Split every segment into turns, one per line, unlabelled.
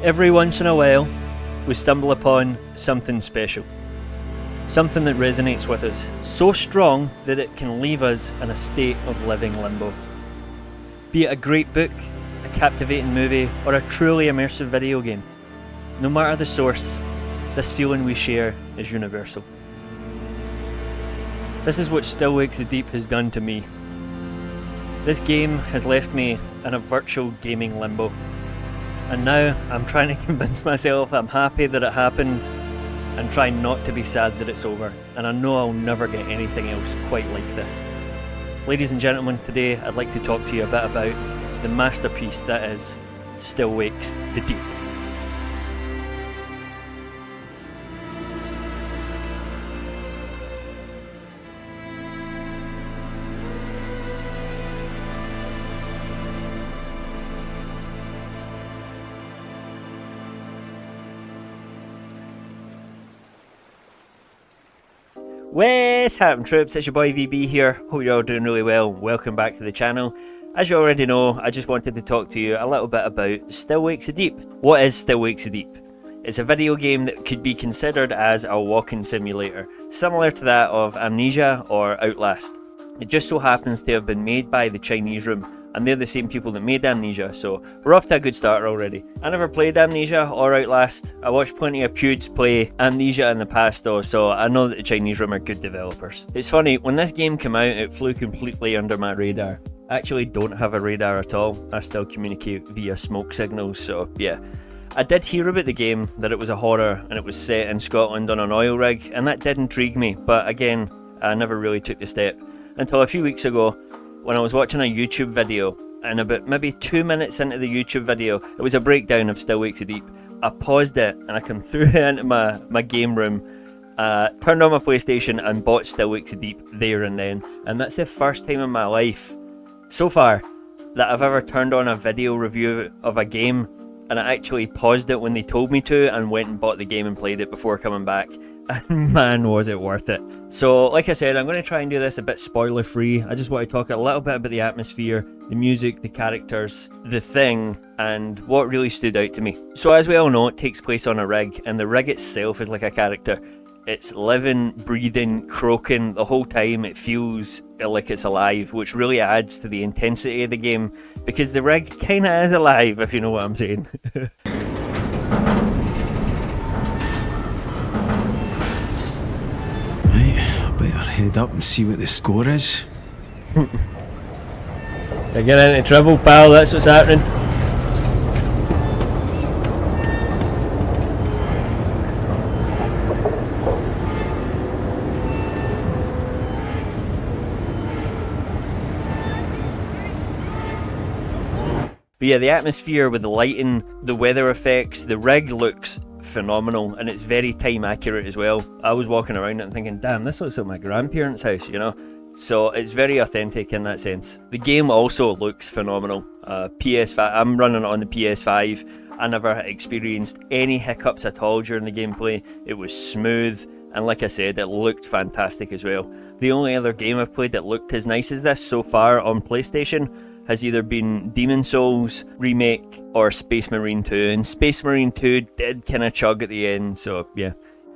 Every once in a while, we stumble upon something special. Something that resonates with us, so strong that it can leave us in a state of living limbo. Be it a great book, a captivating movie, or a truly immersive video game. No matter the source, this feeling we share is universal. This is what Still Wakes the Deep has done to me. This game has left me in a virtual gaming limbo. And now I'm trying to convince myself I'm happy that it happened and try not to be sad that it's over. And I know I'll never get anything else quite like this. Ladies and gentlemen, today I'd like to talk to you a bit about the masterpiece that is Still Wakes the Deep. What's happening, troops? It's your boy VB here. Hope you're all doing really well. Welcome back to the channel. As you already know, I just wanted to talk to you a little bit about Still Wakes the Deep. What is Still Wakes the Deep? It's a video game that could be considered as a walking simulator, similar to that of Amnesia or Outlast. It just so happens to have been made by the Chinese Room, and they're the same people that made Amnesia, so we're off to a good start already. I never played Amnesia or Outlast. I watched plenty of Pewds play Amnesia in the past though, so I know that the Chinese Room are good developers. It's funny, when this game came out, it flew completely under my radar. I actually don't have a radar at all. I still communicate via smoke signals, so yeah. I did hear about the game, that it was a horror and it was set in Scotland on an oil rig, and that did intrigue me, but again, I never really took the step. Until a few weeks ago, when I was watching a YouTube video, and about maybe 2 minutes into the YouTube video, it was a breakdown of Still Wakes the Deep. I paused it and I came through into my game room, turned on my PlayStation and bought Still Wakes the Deep there and then. And that's the first time in my life, so far, that I've ever turned on a video review of a game and I actually paused it when they told me to and went and bought the game and played it before coming back. And man, was it worth it. So like I said, I'm going to try and do this a bit spoiler free. I just want to talk a little bit about the atmosphere, the music, the characters, the thing, and what really stood out to me. So as we all know, it takes place on a rig, and the rig itself is like a character. It's living, breathing, croaking the whole time. It feels like it's alive, which really adds to the intensity of the game, because the rig kinda is alive, if you know what I'm saying.
Head up and see what the score is.
They're getting into trouble, pal, that's what's happening. But yeah, the atmosphere with the lighting, the weather effects, the rig looks phenomenal, and it's very time accurate as well. I was walking around it and thinking, damn, this looks like my grandparents' house, you know? So it's very authentic in that sense. The game also looks phenomenal. PS5, I'm running it on the PS5. I never experienced any hiccups at all during the gameplay. It was smooth, and like I said, it looked fantastic as well. The only other game I've played that looked as nice as this so far on PlayStation has either been Demon Souls remake or Space Marine 2, and Space Marine 2 did kind of chug at the end, so yeah.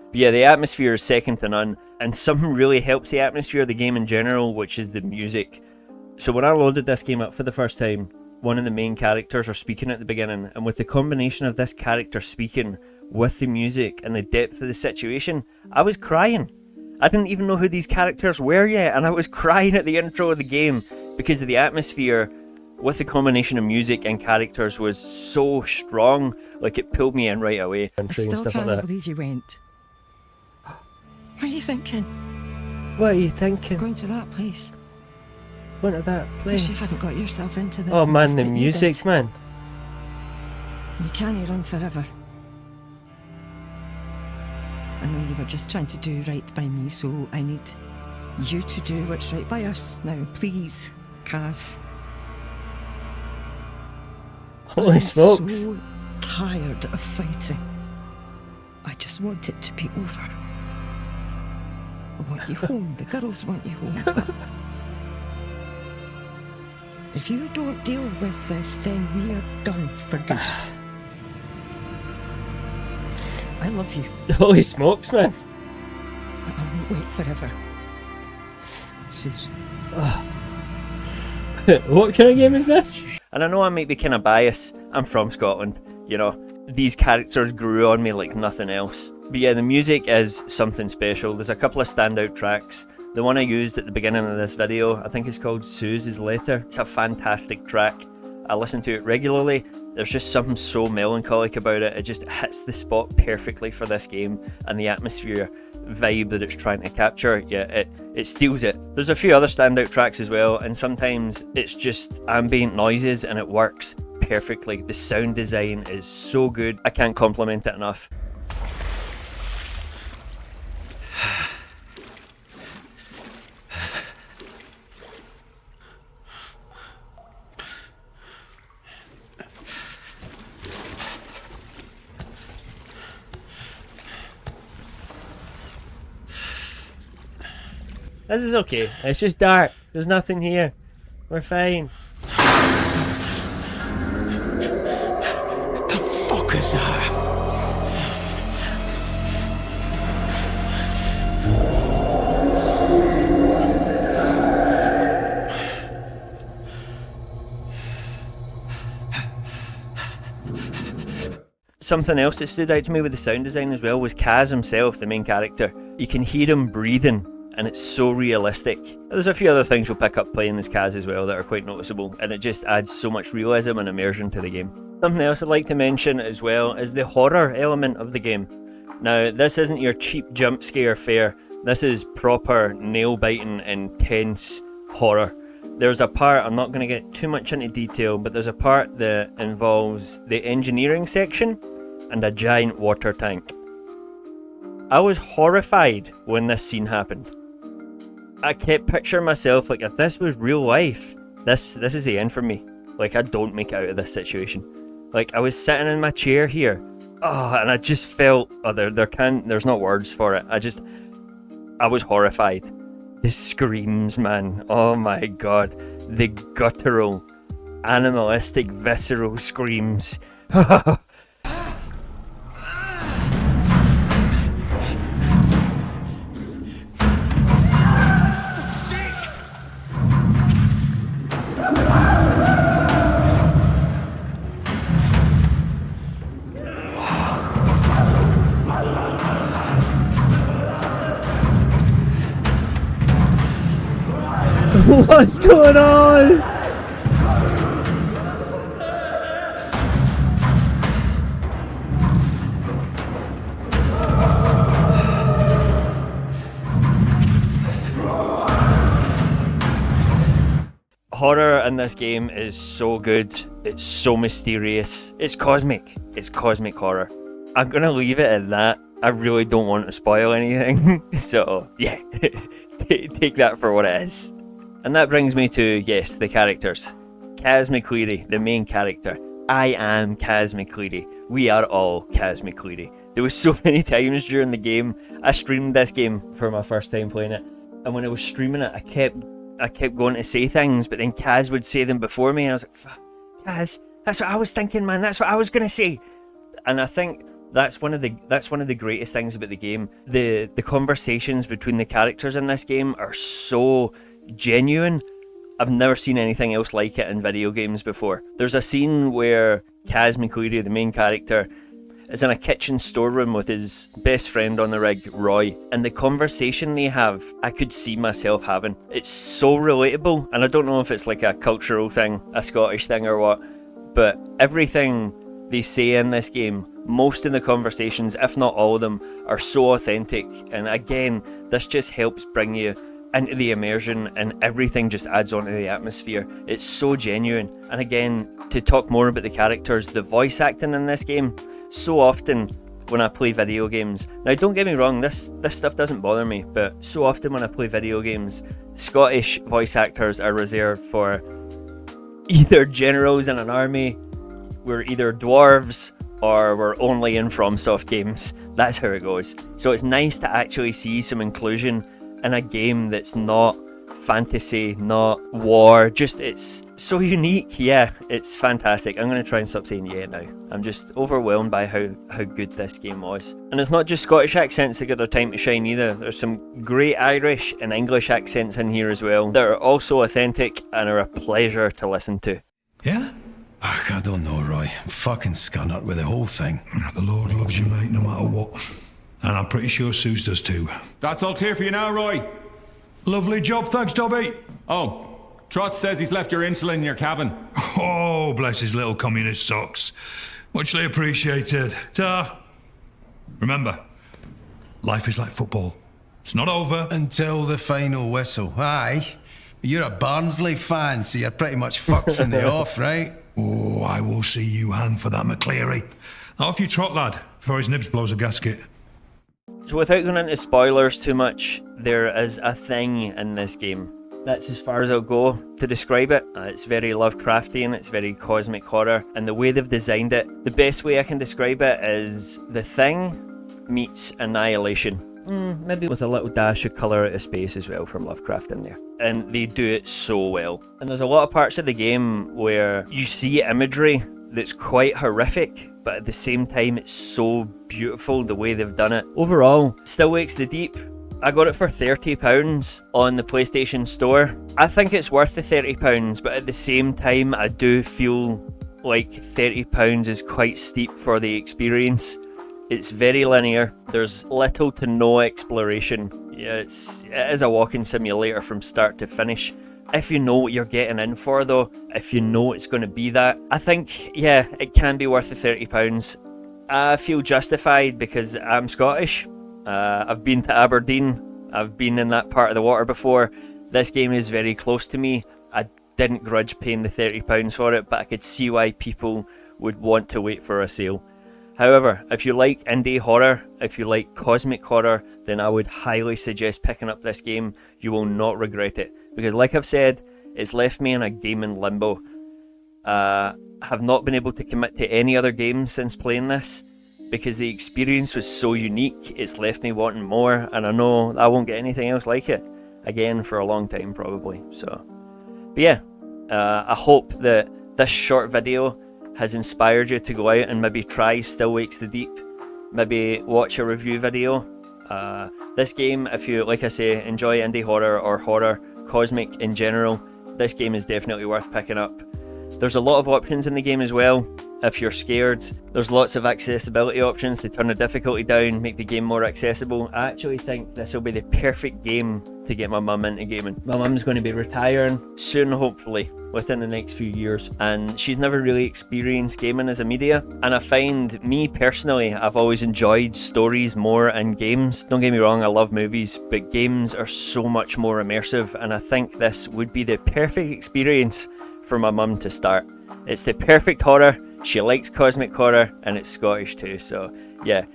But yeah, the atmosphere is second to none, and something really helps the atmosphere of the game in general, which is the music. So when I loaded this game up for the first time, one of the main characters are speaking at the beginning, and with the combination of this character speaking with the music and the depth of the situation, I was crying. I didn't even know who these characters were yet, and I was crying at the intro of the game because of the atmosphere with the combination of music and characters was so strong, like it pulled me in right away.
I still can't believe you went. What are you thinking?
What are you thinking?
Going to that place.
Going to that place?
Wish you hadn't got yourself into this.
Oh man,
mess,
the
but
music, man.
You can't run forever. I know you were just trying to do right by me, so I need you to do what's right by us. Now, please, Kaz.
Holy smokes.
I'm so tired of fighting. I just want it to be over. I want you home. The girls want you home. But if you don't deal with this, then we are done for good. I love you.
Holy smokes, man.
But I won't wait forever. Suze.
What kind of game is this? And I know I might be kind of biased. I'm from Scotland, you know. These characters grew on me like nothing else. But yeah, the music is something special. There's a couple of standout tracks. The one I used at the beginning of this video, I think it's called Suze's Letter. It's a fantastic track. I listen to it regularly. There's just something so melancholic about it. It just hits the spot perfectly for this game and the atmosphere vibe that it's trying to capture. Yeah, it steals it. There's a few other standout tracks as well, and sometimes it's just ambient noises and it works perfectly. The sound design is so good. I can't compliment it enough. This is okay. It's just dark. There's nothing here. We're fine.
What the fuck is that?
Something else that stood out to me with the sound design as well was Kaz himself, the main character. You can hear him breathing, and it's so realistic. There's a few other things you'll pick up playing as Kaz as well that are quite noticeable, and it just adds so much realism and immersion to the game. Something else I'd like to mention as well is the horror element of the game. Now, this isn't your cheap jump scare fare. This is proper nail-biting, intense horror. There's a part, I'm not going to get too much into detail, but there's a part that involves the engineering section and a giant water tank. I was horrified when this scene happened. I kept picturing myself like, if this was real life, this is the end for me. Like, I don't make it out of this situation. Like, I was sitting in my chair here, and I just felt, there's not words for it. I was horrified. The screams, man, oh my god, the guttural, animalistic, visceral screams. What's going on? Horror in this game is so good. It's so mysterious. It's cosmic. It's cosmic horror. I'm gonna leave it at that. I really don't want to spoil anything. So, yeah. Take that for what it is. And that brings me to, yes, the characters. Kaz McCleary, the main character. I am Kaz McCleary. We are all Kaz McCleary. There was so many times during the game, I streamed this game for my first time playing it, and when I was streaming it, I kept going to say things, but then Kaz would say them before me, and I was like, Kaz, that's what I was thinking, man, that's what I was going to say. And I think that's one of the greatest things about the game. The conversations between the characters in this game are so genuine. I've never seen anything else like it in video games before. There's a scene where Kaz McCleary, the main character, is in a kitchen storeroom with his best friend on the rig, Roy, and the conversation they have, I could see myself having. It's so relatable, and I don't know if it's like a cultural thing, a Scottish thing or what, but everything they say in this game, most of the conversations, if not all of them, are so authentic, and again, this just helps bring you into the immersion, and everything just adds on to the atmosphere. It's so genuine. And again, to talk more about the characters, the voice acting in this game, so often when I play video games, now don't get me wrong, this stuff doesn't bother me, but so often when I play video games, Scottish voice actors are reserved for either generals in an army, we're either dwarves, or we're only in FromSoft games. That's how it goes. So it's nice to actually see some inclusion in a game that's not fantasy, not war. Just, it's so unique. Yeah, it's fantastic. I'm going to try and stop saying yeah now. I'm just overwhelmed by how good this game was. And it's not just Scottish accents that get their time to shine either. There's some great Irish and English accents in here as well that are also authentic and are a pleasure to listen to.
Yeah? Ach, I don't know, Roy. I'm fucking scunnered with the whole thing.
The Lord loves you, mate, no matter what. And I'm pretty sure Suze does too.
That's all clear for you now, Roy.
Lovely job, thanks, Dobby.
Oh, Trot says he's left your insulin in your cabin.
Oh, bless his little communist socks. Muchly appreciated. Ta. Remember, life is like football. It's not over.
Until the final whistle. Aye. You're a Barnsley fan, so you're pretty much fucked from the off, right?
Oh, I will see you hand for that, McCleary. Off you trot, lad, before his nibs blows a gasket.
So without going into spoilers too much, there is a thing in this game. That's as far as I'll go to describe it. It's very Lovecraftian, it's very cosmic horror, and the way they've designed it, the best way I can describe it is The Thing meets Annihilation. Maybe with a little dash of colour out of space as well from Lovecraft in there. And they do it so well. And there's a lot of parts of the game where you see imagery that's quite horrific, but at the same time it's so beautiful the way they've done it. Overall, Still Wakes the Deep, I got it for £30 on the PlayStation Store. I think it's worth the £30, but at the same time I do feel like £30 is quite steep for the experience. It's very linear, there's little to no exploration. Yeah, it is a walking simulator from start to finish. If you know what you're getting in for though, if you know it's going to be that, I think, yeah, it can be worth the £30. I feel justified because I'm Scottish. I've been to Aberdeen, I've been in that part of the water before. This game is very close to me. I didn't grudge paying the £30 for it, but I could see why people would want to wait for a sale. However, if you like indie horror, if you like cosmic horror, then I would highly suggest picking up this game. You will not regret it. Because like I've said, it's left me in a gaming limbo. Have not been able to commit to any other games since playing this, because the experience was so unique, it's left me wanting more, and I know I won't get anything else like it again for a long time probably. So, but yeah, I hope that this short video has inspired you to go out and maybe try Still Wakes the Deep, maybe watch a review video. This game, if you, like I say, enjoy indie horror or horror, cosmic in general, this game is definitely worth picking up. There's a lot of options in the game as well. If you're scared, there's lots of accessibility options to turn the difficulty down, make the game more accessible. I actually think this will be the perfect game to get my mum into gaming. My mum's going to be retiring soon, hopefully, within the next few years, and she's never really experienced gaming as a media. And I find, me personally, I've always enjoyed stories more in games. Don't get me wrong, I love movies, but games are so much more immersive, and I think this would be the perfect experience for my mum to start. It's the perfect horror. She likes cosmic horror, and it's Scottish too, so yeah.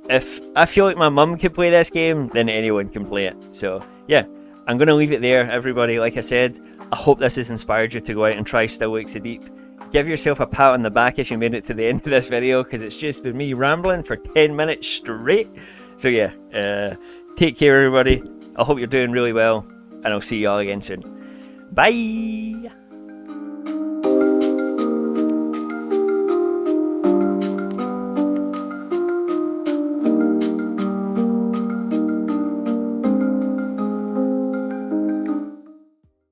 If I feel like my mum could play this game, then anyone can play it. So yeah, I'm going to leave it there, everybody. Like I said, I hope this has inspired you to go out and try Still Wakes the Deep. Give yourself a pat on the back if you made it to the end of this video, because it's just been me rambling for 10 minutes straight. So yeah, take care everybody. I hope you're doing really well, and I'll see you all again soon. Bye!